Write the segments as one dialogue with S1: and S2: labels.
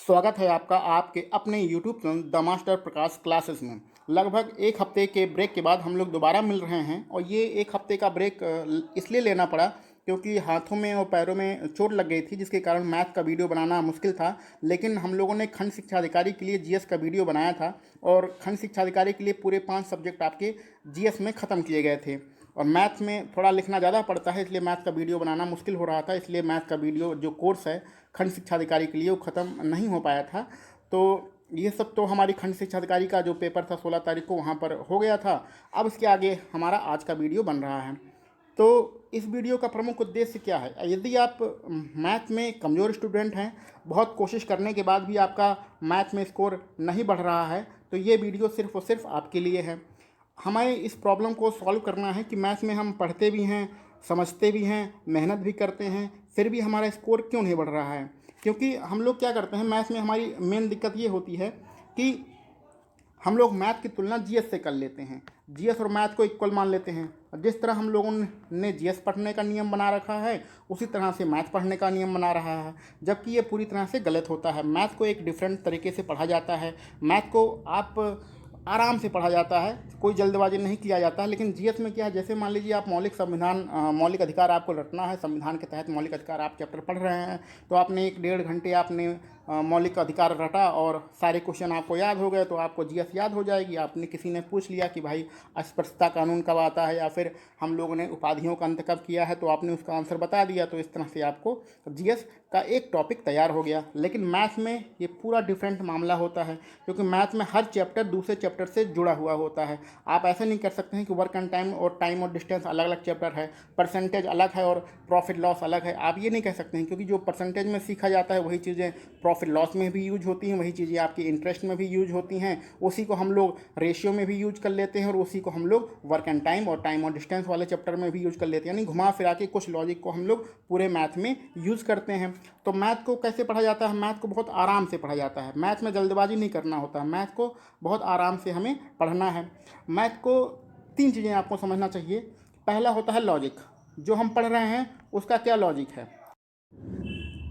S1: स्वागत है आपका आपके अपने YouTube channel the master Prakash classes में। लगभग एक हफ्ते के ब्रेक के बाद हम लोग दोबारा मिल रहे हैं और ये एक हफ्ते का ब्रेक इसलिए लेना पड़ा क्योंकि हाथों में और पैरों में चोट लग गई थी, जिसके कारण मैथ का वीडियो बनाना मुश्किल था। लेकिन हम लोगों ने खंड शिक्षा अधिकारी के लिए जीएस का वीडियो बनाया था और खंड शिक्षा अधिकारी के लिए पूरे 5 सब्जेक्ट आपके जीएस में ख़त्म किए गए थे। और मैथ में थोड़ा लिखना ज़्यादा पड़ता है, इसलिए मैथ का वीडियो बनाना मुश्किल हो रहा था। इसलिए मैथ का वीडियो जो कोर्स है खंड शिक्षा अधिकारी के लिए वो ख़त्म नहीं हो पाया था। तो ये सब तो हमारी खंड शिक्षा अधिकारी का जो पेपर था 16 तारीख को वहाँ पर हो गया था। अब इसके आगे हमारा आज का वीडियो बन रहा है। तो इस वीडियो का प्रमुख उद्देश्य क्या है? यदि आप मैथ में कमज़ोर स्टूडेंट हैं, बहुत कोशिश करने के बाद भी आपका मैथ में स्कोर नहीं बढ़ रहा है, तो ये वीडियो सिर्फ़ और सिर्फ आपके लिए है। हमें इस प्रॉब्लम को सॉल्व करना है कि मैथ में हम पढ़ते भी हैं, समझते भी हैं, मेहनत भी करते हैं, फिर भी हमारा स्कोर क्यों नहीं बढ़ रहा है। क्योंकि हम लोग क्या करते हैं, मैथ में हमारी मेन दिक्कत ये होती है कि हम लोग मैथ की तुलना जीएस से कर लेते हैं। जीएस और मैथ को इक्वल मान लेते हैं। जिस तरह हम लोगों ने जीएस पढ़ने का नियम बना रखा है, उसी तरह से मैथ पढ़ने का नियम बना रहा है, जबकि ये पूरी तरह से गलत होता है। मैथ को एक डिफरेंट तरीके से पढ़ा जाता है। मैथ को आप आराम से पढ़ा जाता है, कोई जल्दबाजी नहीं किया जाता है। लेकिन जीएस में क्या है, जैसे मान लीजिए आप मौलिक अधिकार आपको रटना है, संविधान के तहत मौलिक अधिकार आप चैप्टर पढ़ रहे हैं, तो आपने 1-1.5 घंटे आपने मौलिक अधिकार रटा और सारे क्वेश्चन आपको याद हो गए, तो आपको जीएस याद हो जाएगी। आपने किसी ने पूछ लिया कि भाई अस्पृश्यता कानून कब आता है, या फिर हम लोगों ने उपाधियों का अंत कब किया है, तो आपने उसका आंसर बता दिया। तो इस तरह से आपको जीएस का एक टॉपिक तैयार हो गया। लेकिन मैथ में ये पूरा डिफरेंट मामला होता है, क्योंकि मैथ में हर चैप्टर दूसरे चैप्टर से जुड़ा हुआ होता है। आप ऐसे नहीं कर सकते हैं कि वर्क एंड टाइम और डिस्टेंस अलग अलग चैप्टर है, परसेंटेज अलग है और प्रॉफिट लॉस अलग है। आप ये नहीं कह सकते हैं, क्योंकि जो परसेंटेज में सीखा जाता है वही चीज़ें प्रॉफिट लॉस में भी यूज होती हैं, वही चीज़ें आपकी इंटरेस्ट में भी यूज होती हैं। उसी को हम लोग रेशियो में भी यूज कर लेते हैं और उसी को हम लोग वर्क एंड टाइम और डिस्टेंस वाले चैप्टर में भी यूज कर लेते हैं। यानी घुमा फिरा के कुछ लॉजिक को हम लोग पूरे मैथ में यूज करते हैं। तो मैथ को कैसे पढ़ा जाता है? मैथ को बहुत आराम से पढ़ा जाता है। मैथ में जल्दबाजी नहीं करना होता है, मैथ को बहुत आराम से हमें पढ़ना है। मैथ को 3 चीज़ें आपको समझना चाहिए। पहला होता है लॉजिक, जो हम पढ़ रहे हैं उसका क्या लॉजिक है।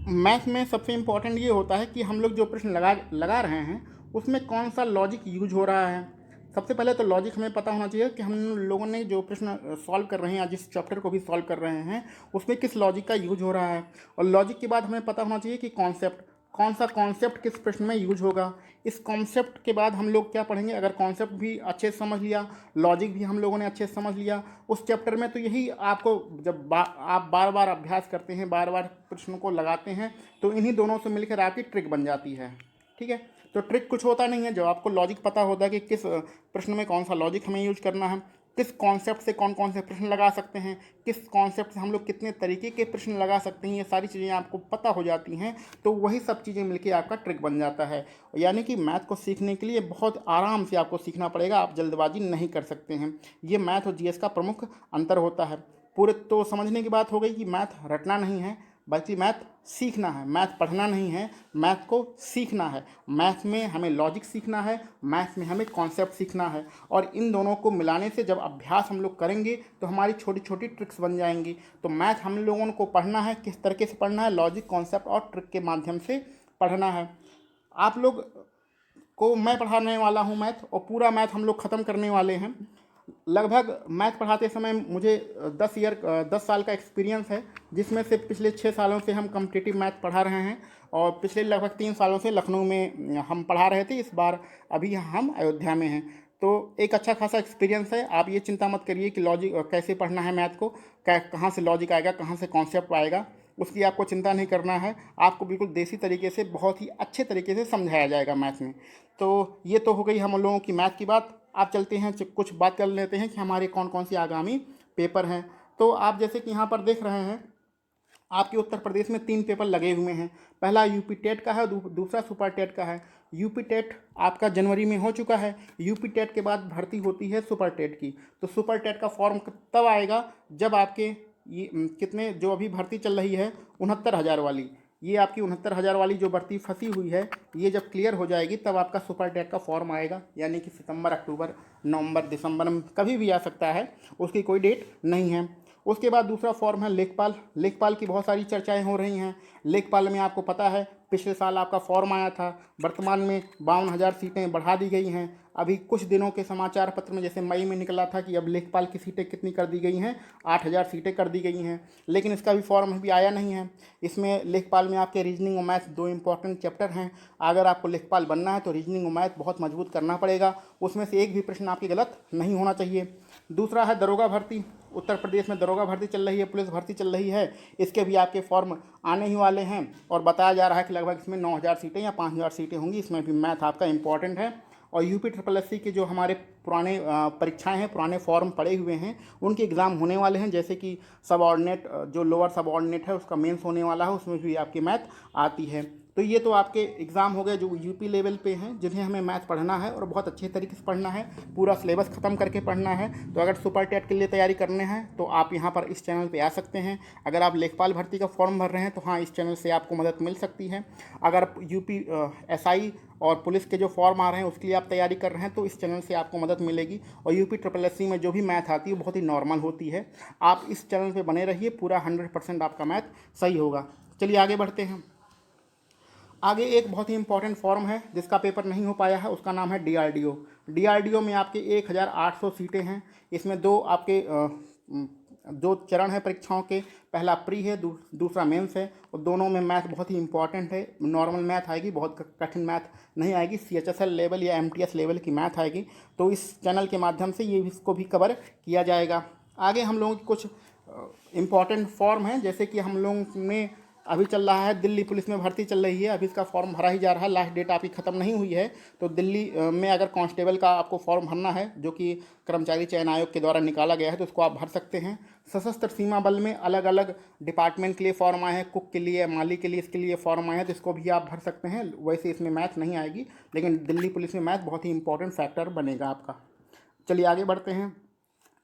S1: मैथ में सबसे इम्पॉर्टेंट ये होता है कि हम लोग जो प्रश्न लगा रहे हैं उसमें कौन सा लॉजिक यूज हो रहा है। सबसे पहले तो लॉजिक हमें पता होना चाहिए कि हम लोगों ने जो प्रश्न सॉल्व कर रहे हैं या जिस चैप्टर को भी सॉल्व कर रहे हैं उसमें किस लॉजिक का यूज हो रहा है। और लॉजिक के बाद हमें पता होना चाहिए कि कौन सा कॉन्सेप्ट किस प्रश्न में यूज होगा। इस कॉन्सेप्ट के बाद हम लोग क्या पढ़ेंगे, अगर कॉन्सेप्ट भी अच्छे से समझ लिया, लॉजिक भी हम लोगों ने अच्छे से समझ लिया उस चैप्टर में, तो यही आपको जब आप बार बार अभ्यास करते हैं, बार बार प्रश्नों को लगाते हैं, तो इन्हीं दोनों से मिलकर आपकी ट्रिक बन जाती है। ठीक है, तो ट्रिक कुछ होता नहीं है, जब आपको लॉजिक पता होता है कि किस प्रश्न में कौन सा लॉजिक हमें यूज करना है, किस कॉन्सेप्ट से कौन कौन से प्रश्न लगा सकते हैं, किस कॉन्सेप्ट से हम लोग कितने तरीके के प्रश्न लगा सकते हैं, ये सारी चीज़ें आपको पता हो जाती हैं, तो वही सब चीज़ें मिलकर आपका ट्रिक बन जाता है। यानी कि मैथ को सीखने के लिए बहुत आराम से आपको सीखना पड़ेगा, आप जल्दबाजी नहीं कर सकते हैं। ये मैथ और जीएस का प्रमुख अंतर होता है। पूरे तो समझने की बात हो गई कि मैथ रटना नहीं है, बल्कि मैथ सीखना है। मैथ पढ़ना नहीं है, मैथ को सीखना है। मैथ में हमें लॉजिक सीखना है, मैथ में हमें कॉन्सेप्ट सीखना है। और इन दोनों को मिलाने से जब अभ्यास हम लोग करेंगे तो हमारी छोटी छोटी ट्रिक्स बन जाएंगी। तो मैथ हम लोगों को पढ़ना है, किस तरीके से पढ़ना है, लॉजिक, कॉन्सेप्ट और ट्रिक के माध्यम से पढ़ना है। आप लोग को मैं पढ़ाने वाला हूँ मैथ, और पूरा मैथ हम लोग ख़त्म करने वाले हैं। लगभग मैथ पढ़ाते समय मुझे 10 साल का एक्सपीरियंस है, जिसमें से पिछले 6 सालों से हम कॉम्पिटिटिव मैथ पढ़ा रहे हैं और पिछले लगभग 3 सालों से लखनऊ में हम पढ़ा रहे थे। इस बार अभी हम अयोध्या में हैं, तो एक अच्छा खासा एक्सपीरियंस है। आप ये चिंता मत करिए कि लॉजिक कैसे पढ़ना है मैथ को, कहाँ से लॉजिक आएगा, कहाँ से कॉन्सेप्ट आएगा, उसकी आपको चिंता नहीं करना है। आपको बिल्कुल देसी तरीके से, बहुत ही अच्छे तरीके से समझाया जाएगा मैथ में। तो ये तो हो गई हम लोगों की मैथ की बात। आप चलते हैं, कुछ बात कर लेते हैं कि हमारे कौन कौन सी आगामी पेपर हैं। तो आप जैसे कि यहाँ पर देख रहे हैं, आपके उत्तर प्रदेश में 3 पेपर लगे हुए हैं। पहला यूपी टेट का है, दूसरा सुपर टेट का है। यूपी टेट आपका जनवरी में हो चुका है। यूपी टेट के बाद भर्ती होती है सुपर टेट की। तो सुपर टेट का फॉर्म तब आएगा जब आपके ये कितने जो अभी भर्ती चल रही है 69,000 वाली, ये आपकी 69,000 वाली जो भर्ती फंसी हुई है, ये जब क्लियर हो जाएगी तब आपका सुपर टेट का फॉर्म आएगा। यानी कि सितंबर, अक्टूबर, नवंबर, दिसंबर में कभी भी आ सकता है, उसकी कोई डेट नहीं है। उसके बाद दूसरा फॉर्म है लेखपाल। लेखपाल की बहुत सारी चर्चाएं हो रही हैं। लेखपाल में आपको पता है पिछले साल आपका फॉर्म आया था, वर्तमान में 52,000 सीटें बढ़ा दी गई हैं। अभी कुछ दिनों के समाचार पत्र में जैसे मई में निकला था कि अब लेखपाल की सीटें कितनी कर दी गई हैं, 8,000 सीटें कर दी गई हैं, लेकिन इसका भी फॉर्म अभी आया नहीं है। इसमें लेखपाल में आपके रीजनिंग और मैथ दो इंपॉर्टेंट चैप्टर हैं। अगर आपको लेखपाल बनना है तो रीजनिंग और मैथ बहुत मजबूत करना पड़ेगा, उसमें से एक भी प्रश्न आपके गलत नहीं होना चाहिए। दूसरा है दरोगा भर्ती। उत्तर प्रदेश में दरोगा भर्ती चल रही है, पुलिस भर्ती चल रही है, इसके भी आपके फॉर्म आने ही वाले हैं और बताया जा रहा है कि लगभग इसमें 9,000 सीटें या 5,000 सीटें होंगी। इसमें भी मैथ आपका इंपॉर्टेंट है। और UP SSSC के जो हमारे पुराने परीक्षाएं हैं, पुराने फॉर्म पड़े हुए हैं, उनके एग्ज़ाम होने वाले हैं। जैसे कि सब ऑर्डिनेट, जो लोअर सब ऑर्डिनेट है उसका मेंस होने वाला है, उसमें भी आपकी मैथ आती है। तो ये तो आपके एग्ज़ाम हो गए जो UP लेवल पे हैं, जिन्हें हमें मैथ पढ़ना है और बहुत अच्छे तरीके से पढ़ना है, पूरा सिलेबस ख़त्म करके पढ़ना है। तो अगर सुपर टेट के लिए तैयारी करने हैं तो आप यहाँ पर इस चैनल पे आ सकते हैं। अगर आप लेखपाल भर्ती का फॉर्म भर रहे हैं तो हाँ, इस चैनल से आपको मदद मिल सकती है। अगर UP SI और पुलिस के जो फॉर्म आ रहे हैं उसके लिए आप तैयारी कर रहे हैं तो इस चैनल से आपको मदद मिलेगी। और UP SSSC में जो भी मैथ आती है वो बहुत ही नॉर्मल होती है। आप इस चैनल पे बने रहिए, पूरा 100% आपका मैथ सही होगा। चलिए आगे बढ़ते हैं। आगे एक बहुत ही इंपॉर्टेंट फॉर्म है जिसका पेपर नहीं हो पाया है, उसका नाम है DRDO। DRDO में आपके 1,800 सीटें हैं। इसमें दो आपके दो चरण है परीक्षाओं के, पहला प्री है, दूसरा मेंस है, और दोनों में मैथ बहुत ही इंपॉर्टेंट है। नॉर्मल मैथ आएगी, बहुत कठिन मैथ नहीं आएगी, CHSL लेवल या MTS लेवल की मैथ आएगी। तो इस चैनल के माध्यम से ये इसको भी कवर किया जाएगा। आगे हम लोगों की कुछ इम्पॉर्टेंट फॉर्म हैं, जैसे कि हम लोग में अभी चल रहा है दिल्ली पुलिस में भर्ती चल रही है, अभी इसका फॉर्म भरा ही जा रहा है, लास्ट डेट आपकी ख़त्म नहीं हुई है। तो दिल्ली में अगर कांस्टेबल का आपको फॉर्म भरना है, जो कि कर्मचारी चयन आयोग के द्वारा निकाला गया है, तो उसको आप भर सकते हैं। सशस्त्र सीमा बल में अलग अलग डिपार्टमेंट के लिए फॉर्म आए हैं, कुक के लिए, माली के लिए, इसके लिए फॉर्म आए हैं, तो इसको भी आप भर सकते हैं। वैसे इसमें मैथ नहीं आएगी, लेकिन दिल्ली पुलिस में मैथ बहुत ही इंपॉर्टेंट फैक्टर बनेगा आपका। चलिए आगे बढ़ते हैं।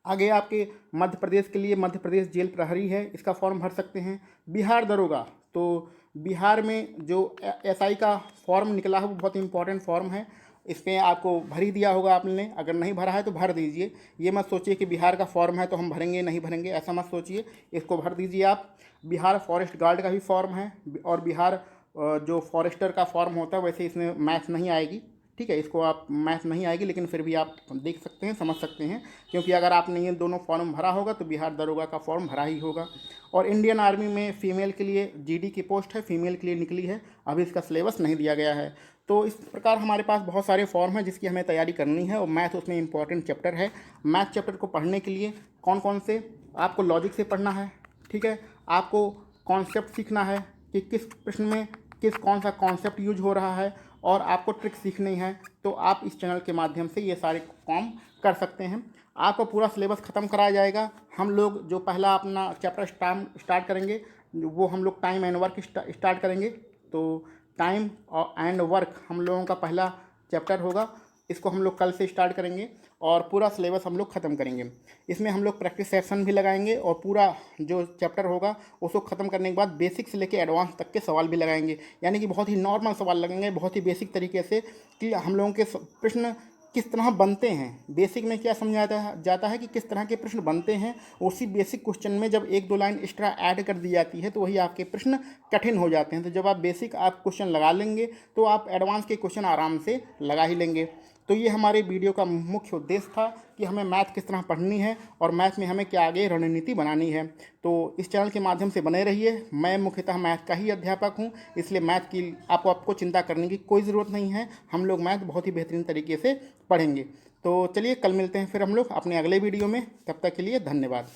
S1: आगे आपके मध्य प्रदेश के लिए मध्य प्रदेश जेल प्रहरी है, इसका फॉर्म भर सकते हैं। बिहार दरोगा, तो बिहार में जो SI का फॉर्म निकला है वो बहुत इंपॉर्टेंट फॉर्म है। इसमें आपको भर ही दिया होगा आपने, अगर नहीं भरा है तो भर दीजिए। ये मत सोचिए कि बिहार का फॉर्म है तो हम भरेंगे नहीं भरेंगे, ऐसा मत सोचिए, इसको भर दीजिए आप। बिहार फॉरेस्ट गार्ड का भी फॉर्म है, और बिहार जो फॉरेस्टर का फॉर्म होता है, वैसे इसमें मैथ नहीं आएगी, ठीक है, इसको आप मैथ नहीं आएगी, लेकिन फिर भी आप देख सकते हैं, समझ सकते हैं, क्योंकि अगर आपने ये दोनों फॉर्म भरा होगा तो बिहार दरोगा का फॉर्म भरा ही होगा। और इंडियन आर्मी में फ़ीमेल के लिए GD की पोस्ट है, फीमेल के लिए निकली है, अभी इसका सिलेबस नहीं दिया गया है। तो इस प्रकार हमारे पास बहुत सारे फॉर्म हैं जिसकी हमें तैयारी करनी है, और मैथ उसमें इंपॉर्टेंट चैप्टर है। मैथ चैप्टर को पढ़ने के लिए कौन कौन से आपको लॉजिक से पढ़ना है, ठीक है, आपको कॉन्सेप्ट सीखना है कि किस प्रश्न में कौन सा कॉन्सेप्ट यूज हो रहा है, और आपको ट्रिक सीखनी है, तो आप इस चैनल के माध्यम से ये सारे काम कर सकते हैं। आपको पूरा सिलेबस ख़त्म कराया जाएगा। हम लोग जो पहला अपना चैप्टर स्टार्ट करेंगे, वो हम लोग टाइम एंड वर्क स्टार्ट करेंगे। तो टाइम और एंड वर्क हम लोगों का पहला चैप्टर होगा, इसको हम लोग कल से स्टार्ट करेंगे और पूरा सिलेबस हम लोग ख़त्म करेंगे। इसमें हम लोग प्रैक्टिस सेशन भी लगाएंगे, और पूरा जो चैप्टर होगा उसको ख़त्म करने के बाद बेसिक से लेकर एडवांस तक के सवाल भी लगाएंगे, यानी कि बहुत ही नॉर्मल सवाल लगेंगे, बहुत ही बेसिक तरीके से, कि हम लोगों के प्रश्न किस तरह बनते हैं। बेसिक में क्या समझाया जाता है कि किस तरह के प्रश्न बनते हैं, उसी बेसिक क्वेश्चन में जब एक दो लाइन एक्स्ट्रा ऐड कर दी जाती है तो वही आपके प्रश्न कठिन हो जाते हैं। तो जब आप बेसिक क्वेश्चन लगा लेंगे तो आप एडवांस के क्वेश्चन आराम से लगा ही लेंगे। तो ये हमारे वीडियो का मुख्य उद्देश्य था कि हमें मैथ किस तरह पढ़नी है और मैथ में हमें क्या आगे रणनीति बनानी है। तो इस चैनल के माध्यम से बने रहिए। मैं मुख्यतः मैथ का ही अध्यापक हूँ, इसलिए मैथ की आपको चिंता करने की कोई ज़रूरत नहीं है। हम लोग मैथ बहुत ही बेहतरीन तरीके से पढ़ेंगे। तो चलिए कल मिलते हैं फिर हम लोग अपने अगले वीडियो में। तब तक के लिए धन्यवाद।